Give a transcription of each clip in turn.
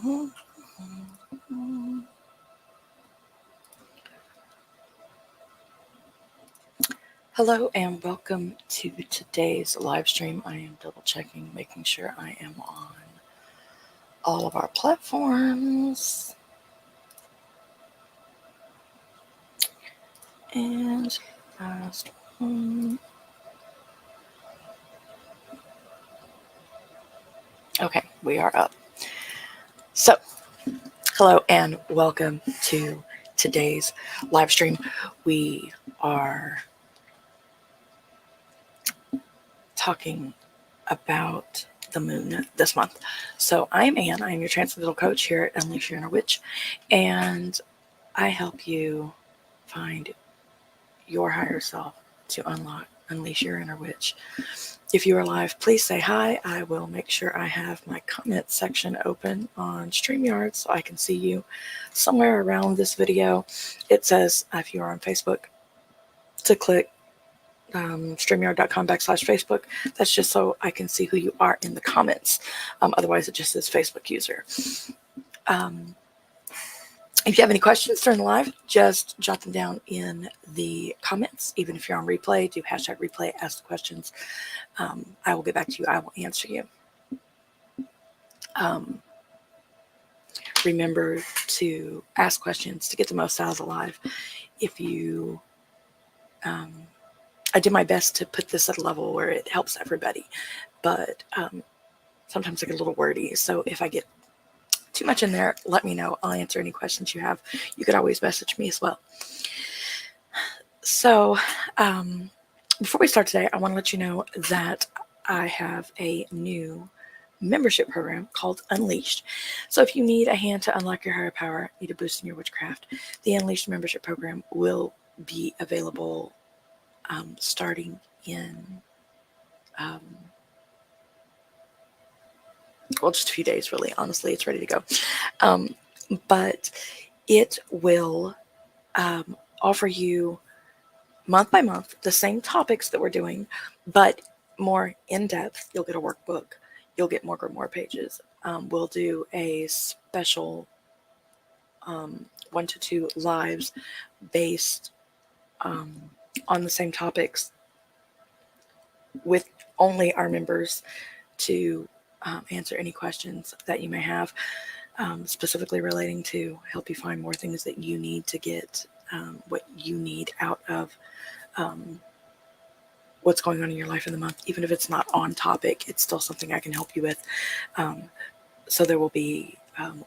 Hello and welcome to today's live stream. I am double checking, making sure I am on all of our platforms. And last one. Okay, we are up. So, hello and welcome to today's live stream. We are talking about the moon this month. So I'm Anne. I'm your transcendental coach here at Unleash Your Inner Witch, and I help you find your higher self to unleash your inner witch. If you are live, please say hi. I will make sure I have my comment section open on StreamYard so I can see you somewhere around this video. It says, if you are on Facebook, to click StreamYard.com/Facebook. That's just so I can see who you are in the comments. Otherwise, it just says Facebook user. If you have any questions during the live, just jot them down in the comments. Even if you're on replay, do hashtag replay, ask the questions. I will get back to you. I will answer you. Remember to ask questions to get the most out of the live. If you, I do my best to put this at a level where it helps everybody, but sometimes I get a little wordy. So if I get too much in there, let me know. I'll answer any questions you have. You could always message me as well. So before we start today, I want to let you know that I have a new membership program called Unleashed. So if you need a hand to unlock your higher power, need a boost in your witchcraft, the Unleashed membership program will be available starting in just a few days, really. Honestly, it's ready to go. But it will offer you month by month the same topics that we're doing, but more in depth. You'll get a workbook. You'll get more grimoire pages. We'll do a special 1 to 2 lives based on the same topics with only our members to answer any questions that you may have, specifically relating to help you find more things that you need to get what you need out of what's going on in your life in the month. Even if it's not on topic, it's still something I can help you with. So there will be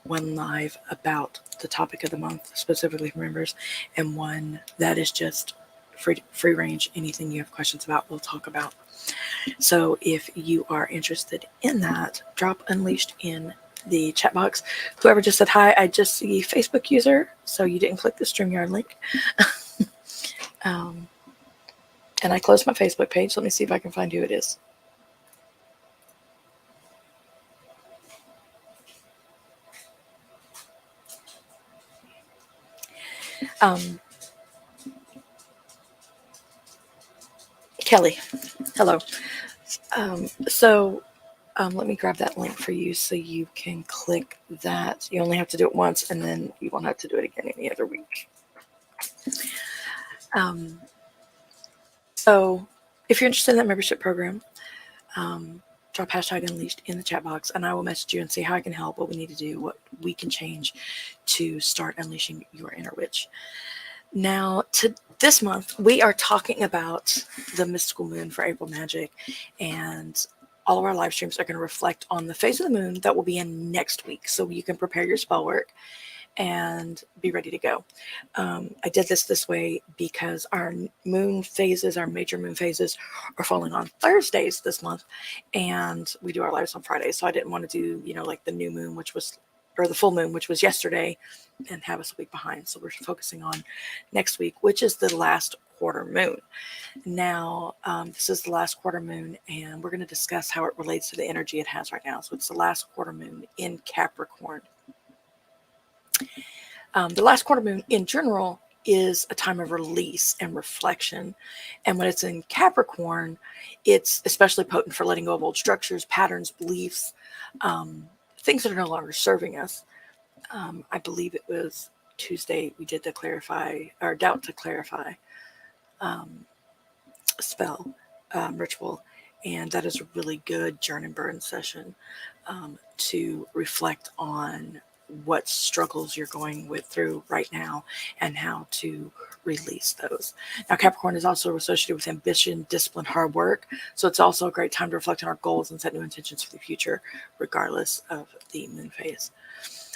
one live about the topic of the month, specifically for members, and one that is just free range. Anything you have questions about, we'll talk about. So if you are interested in that, drop Unleashed in the chat box. Whoever just said hi, I just see Facebook user, so you didn't click the StreamYard link. And I closed my Facebook page. Let me see if I can find who it is. Kelly, hello. Let me grab that link for you so you can click that. You only have to do it once, and then you won't have to do it again any other week. So if you're interested in that membership program, drop hashtag Unleashed in the chat box, and I will message you and see how I can help, what we need to do, what we can change to start unleashing your inner witch. Now, this month, we are talking about the mystical moon for April Magick, and all of our live streams are going to reflect on the phase of the moon that will be in next week, so you can prepare your spell work and be ready to go. I did this way because our moon phases, our major moon phases, are falling on Thursdays this month, and we do our lives on Fridays, so I didn't want to do, like the new moon, or the full moon, which was yesterday, and have us a week behind. So we're focusing on next week, which is the last quarter moon. Now, this is the last quarter moon, and we're going to discuss how it relates to the energy it has right now. So it's the last quarter moon in Capricorn. The last quarter moon in general is a time of release and reflection. And when it's in Capricorn, it's especially potent for letting go of old structures, patterns, beliefs, things that are no longer serving us. I believe it was Tuesday we did the doubt to clarify spell ritual, and that is a really good journey burn session to reflect on what struggles you're going through right now and how to release those. Now, Capricorn is also associated with ambition, discipline, hard work, so it's also a great time to reflect on our goals and set new intentions for the future, regardless of the moon phase.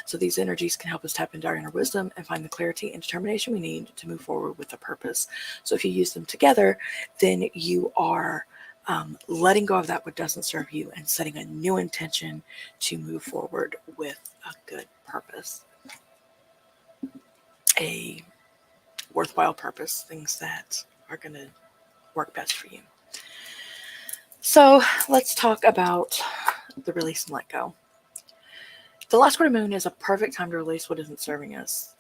So these energies can help us tap into our inner wisdom and find the clarity and determination we need to move forward with a purpose. So if you use them together, then you are letting go of that what doesn't serve you and setting a new intention to move forward with a good purpose, a worthwhile purpose, things that are going to work best for you. So let's talk about the release and let go. The last quarter moon is a perfect time to release what isn't serving us.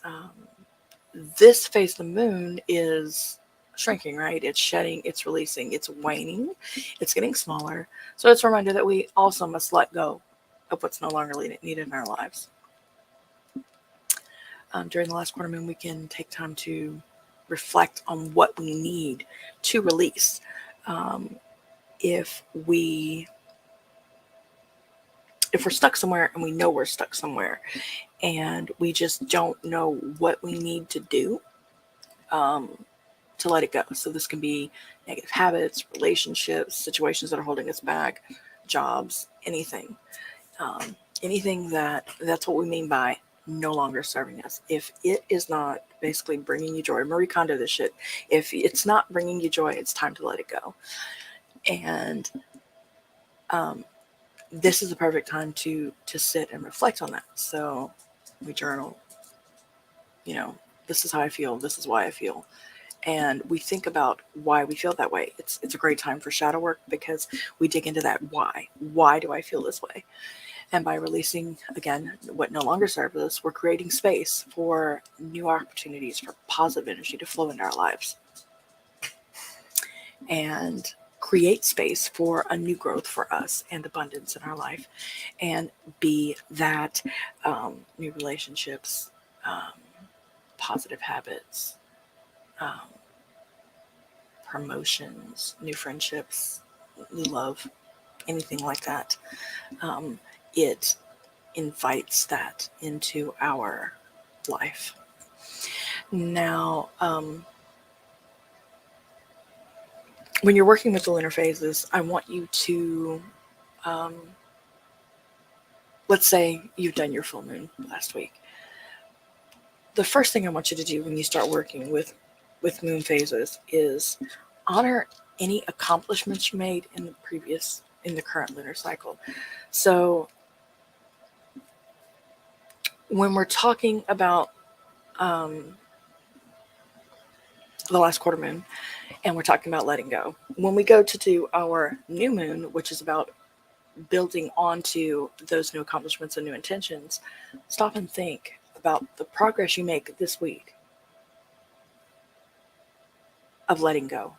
This phase of the moon is shrinking, right? It's shedding, it's releasing, it's waning, it's getting smaller. So it's a reminder that we also must let go of what's no longer needed in our lives. During the last quarter moon, we can take time to reflect on what we need to release. If we're stuck somewhere and we know we're stuck somewhere and we just don't know what we need to do to let it go. So this can be negative habits, relationships, situations that are holding us back, jobs, anything. Anything that's what we mean by no longer serving us. If it is not basically bringing you joy, Marie Kondo this shit, if it's not bringing you joy, it's time to let it go. And this is the perfect time to sit and reflect on that. So we journal, this is how I feel, this is why I feel. And we think about why we feel that way. It's a great time for shadow work because we dig into that why. Why do I feel this way? And by releasing, again, what no longer serves us, we're creating space for new opportunities, for positive energy to flow into our lives. And create space for a new growth for us and abundance in our life. And be that new relationships, positive habits, promotions, new friendships, new love, anything like that. It invites that into our life. Now, when you're working with the lunar phases, I want you to, let's say you've done your full moon last week. The first thing I want you to do when you start working with moon phases is honor any accomplishments you made in the current lunar cycle. So when we're talking about the last quarter moon and we're talking about letting go, when we go to do our new moon, which is about building onto those new accomplishments and new intentions, stop and think about the progress you make this week of letting go.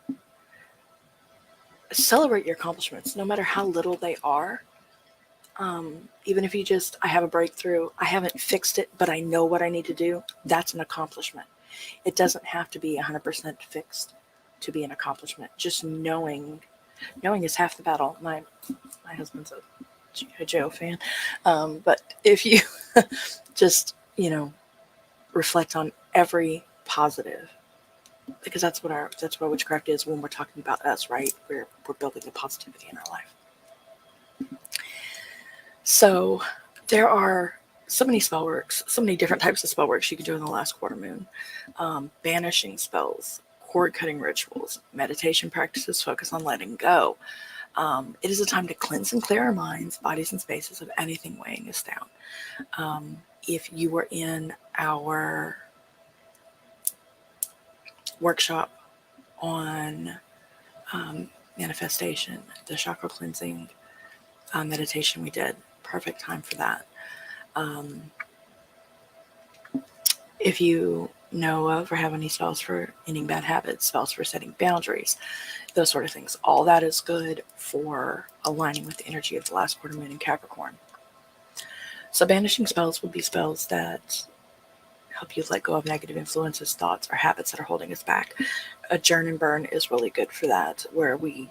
Celebrate your accomplishments, no matter how little they are. Even if I have a breakthrough, I haven't fixed it, but I know what I need to do, that's an accomplishment. It doesn't have to be 100% fixed to be an accomplishment. Just knowing is half the battle. My husband's a G.I. Joe fan. But if you just, reflect on every positive, because that's what witchcraft is when we're talking about us, right? We're building the positivity in our life. So there are so many spell works, so many different types of spell works you can do in the last quarter moon. Banishing spells, cord cutting rituals, meditation practices focus on letting go. It is a time to cleanse and clear our minds, bodies, and spaces of anything weighing us down. If you were in our workshop on manifestation, the chakra cleansing meditation we did, perfect time for that. If you know of or have any spells for ending bad habits, spells for setting boundaries, those sort of things, all that is good for aligning with the energy of the last quarter moon in Capricorn. So banishing spells would be spells that help you let go of negative influences, thoughts, or habits that are holding us back. A journal and burn is really good for that, where we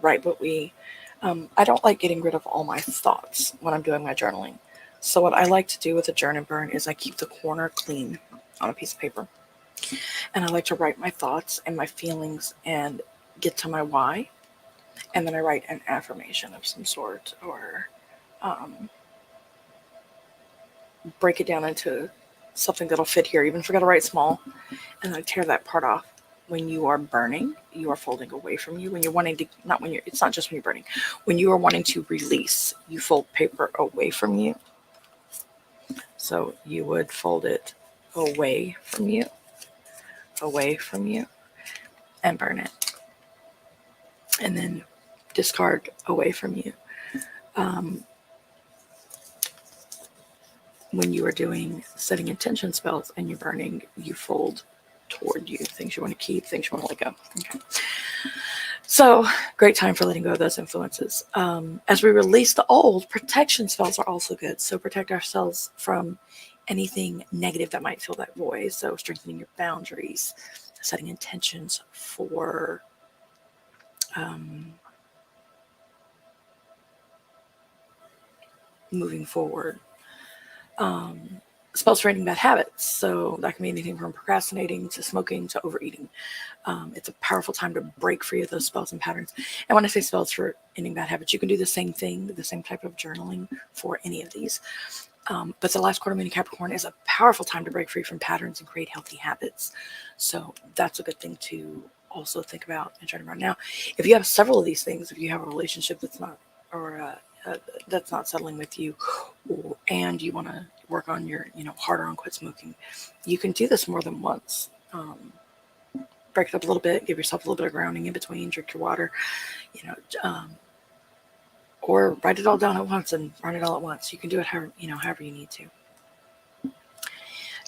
write what we... I don't like getting rid of all my thoughts when I'm doing my journaling. So what I like to do with a journal and burn is I keep the corner clean on a piece of paper. And I like to write my thoughts and my feelings and get to my why. And then I write an affirmation of some sort, or break it down into something that'll fit here. Even if I got to write small, and I tear that part off. When you are burning, you are folding away from you. When you're wanting to, it's not just when you're burning. When you are wanting to release, you fold paper away from you. So you would fold it away from you, and burn it. And then discard away from you. When you are doing setting intention spells and you're burning, you fold toward you things you want to keep, things you want to let go. Okay. So, great time for letting go of those influences. As we release the old, protection spells are also good. So, protect ourselves from anything negative that might fill that void. So, strengthening your boundaries, setting intentions for moving forward. Spells for ending bad habits. So that can be anything from procrastinating to smoking to overeating. It's a powerful time to break free of those spells and patterns. And when I say spells for ending bad habits, you can do the same thing, the same type of journaling for any of these. But the last quarter moon in Capricorn is a powerful time to break free from patterns and create healthy habits. So that's a good thing to also think about and try to run. Now, if you have several of these things, if you have a relationship that's not, or that's not settling with you, and you want to work on your, harder on quit smoking, you can do this more than once. Break it up a little bit, give yourself a little bit of grounding in between, drink your water, or write it all down at once and run it all at once. You can do it however you need to.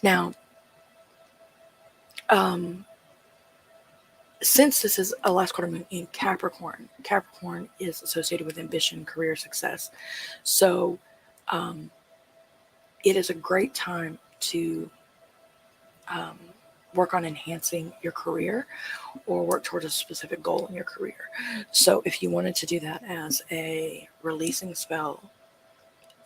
Now, since this is a last quarter moon in Capricorn, Capricorn is associated with ambition, career success. So it is a great time to work on enhancing your career or work towards a specific goal in your career. So if you wanted to do that as a releasing spell,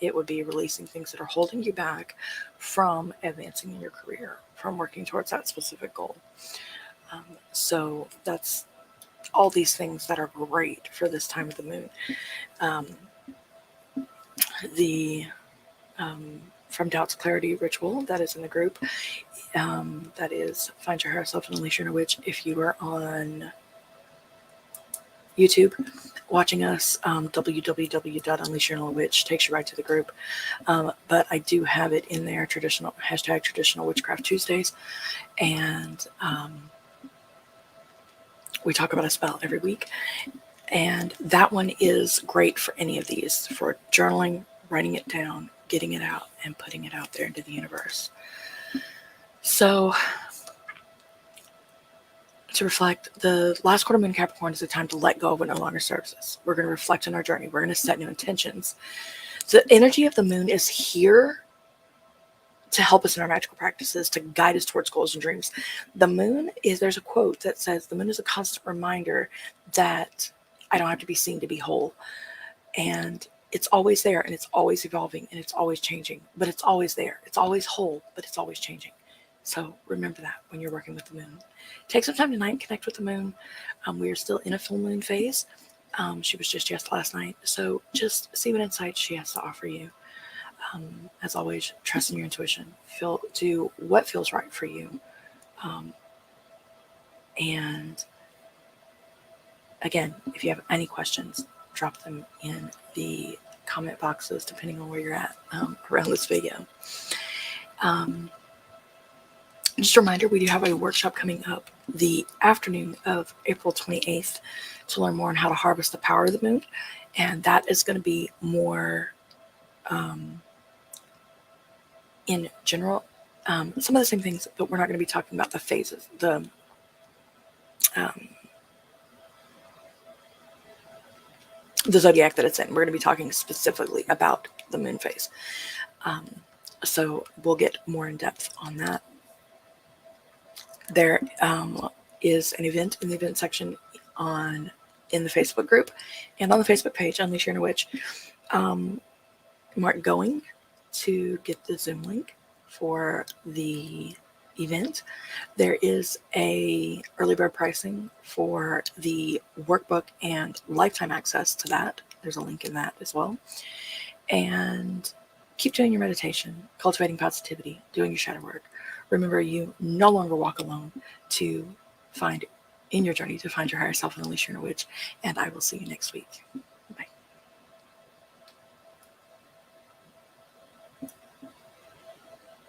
it would be releasing things that are holding you back from advancing in your career, from working towards that specific goal. So that's all these things that are great for this time of the moon. The From Doubt to Clarity ritual that is in the group, that is Find Your Higher Self and Unleash Your Inner Witch. If you are on YouTube watching us, www.unleashyourinnerwitch takes you right to the group. But I do have it in there, traditional Witchcraft Tuesdays, and we talk about a spell every week. And that one is great for any of these, for journaling, writing it down, getting it out, and putting it out there into the universe. So, to reflect, the last quarter moon Capricorn is a time to let go of what no longer serves us. We're going to reflect on our journey. We're going to set new intentions. The energy of the moon is here to help us in our magical practices, to guide us towards goals and dreams. The moon is, there's a quote that says, the moon is a constant reminder that I don't have to be seen to be whole. And it's always there, and it's always evolving, and it's always changing, but it's always there. It's always whole, but it's always changing. So remember that when you're working with the moon. Take some time tonight and connect with the moon. We are still in a full moon phase. She was just last night. So just see what insights she has to offer you. As always, trust in your intuition. Do what feels right for you. And again, if you have any questions, drop them in the comment boxes, depending on where you're at around this video. Just a reminder, we do have a workshop coming up the afternoon of April 28th to learn more on how to harvest the power of the moon. And that is going to be more in general, some of the same things, but we're not going to be talking about the phases, the zodiac that it's in. We're going to be talking specifically about the moon phase. So we'll get more in depth on that. There is an event in the event section in the Facebook group and on the Facebook page, Unleash Your Inner Witch. Mark going to get the Zoom link for the event. There is a early bird pricing for the workbook and lifetime access to that. There's a link in that as well. And keep doing your meditation, cultivating positivity, doing your shadow work. Remember, you no longer walk alone in your journey to find your higher self and unleash your inner witch. And I will see you next week.